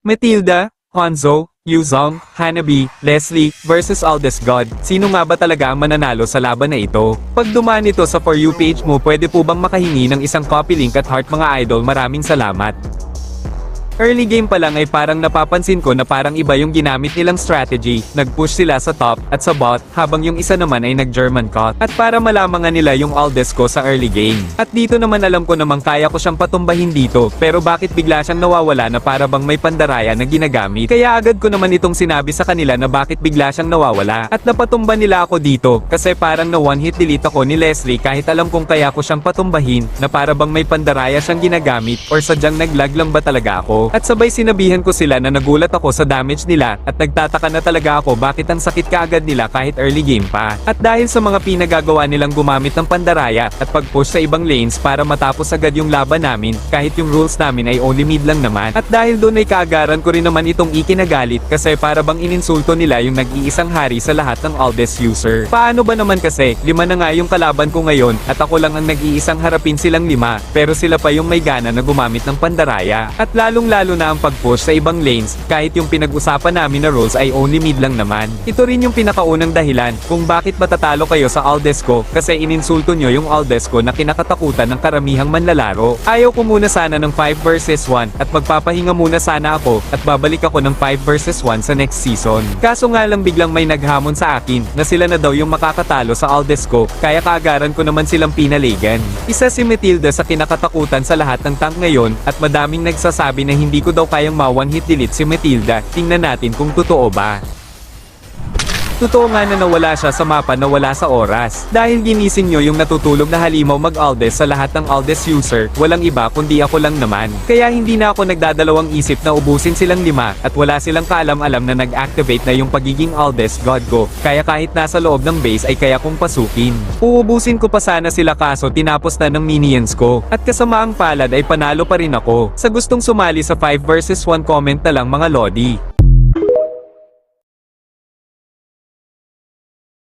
Matilda, Hanzo, Yuzong, Hanabi, Leslie, versus Aldous God. Sino nga ba talaga ang mananalo sa laban na ito? Pag dumaan ito sa For You page mo, pwede po bang makahingi ng isang copy link at heart mga idol? Maraming salamat. Early game pa lang ay parang napapansin ko na parang iba yung ginamit nilang strategy. Nag-push sila sa top at sa bot, habang yung isa naman ay nag-German cut. At para malaman nga nila yung Aldous ko sa early game. At dito naman alam ko namang kaya ko siyang patumbahin dito, pero bakit bigla siyang nawawala na para bang may pandaraya na ginagamit? Kaya agad ko naman itong sinabi sa kanila na bakit bigla siyang nawawala. At napatumba nila ako dito, kasi parang na one hit delete ako ni Leslie kahit alam kong kaya ko siyang patumbahin, na para bang may pandaraya siyang ginagamit, or sadyang naglag lang ba talaga ako? At sabay sinabihan ko sila na nagulat ako sa damage nila, at nagtataka na talaga ako bakit ang sakit kaagad nila kahit early game pa. At dahil sa mga pinagagawa nilang gumamit ng pandaraya, at pag-push sa ibang lanes para matapos agad yung laban namin, kahit yung rules namin ay only mid lang naman. At dahil doon ay kaagaran ko rin naman itong ikinagalit, kasi para bang ininsulto nila yung nag-iisang hari sa lahat ng Aldous user. Paano ba naman kasi, 5 na nga yung kalaban ko ngayon, at ako lang ang nag-iisang harapin silang 5, pero sila pa yung may gana na gumamit ng pandaraya. At lalong-lalo na ang pag-push sa ibang lanes, kahit yung pinag-usapan namin na rules ay only mid lang naman. Ito rin yung pinakaunang dahilan kung bakit matatalo kayo sa Aldous ko, kasi ininsulto nyo yung Aldous ko na kinakatakutan ng karamihang manlalaro. Ayaw ko muna sana ng 5 versus 1, at magpapahinga muna sana ako, at babalik ako ng 5 versus 1 sa next season. Kaso nga lang biglang may naghamon sa akin, na sila na daw yung makakatalo sa Aldous ko, kaya kaagaran ko naman silang pinaligan. Isa si Matilda sa kinakatakutan sa lahat ng tank ngayon, at madaming nagsasabi na hindi ko daw kayang ma-one hit delete si Matilda. Tingnan natin kung totoo ba. Totoo nga na nawala siya sa mapa na wala sa oras. Dahil ginising nyo yung natutulog na halimaw mag-Aldous sa lahat ng Aldous user, walang iba kundi ako lang naman. Kaya hindi na ako nagdadalawang isip na ubusin silang 5, at wala silang kaalam-alam na nag-activate na yung pagiging Aldous God ko. Kaya kahit nasa loob ng base ay kaya kong pasukin. Uubusin ko pa sana sila, kaso tinapos na ng minions ko. At kasamaang palad ay panalo pa rin ako. Sa gustong sumali sa 5 versus 1, comment na lang mga lodi.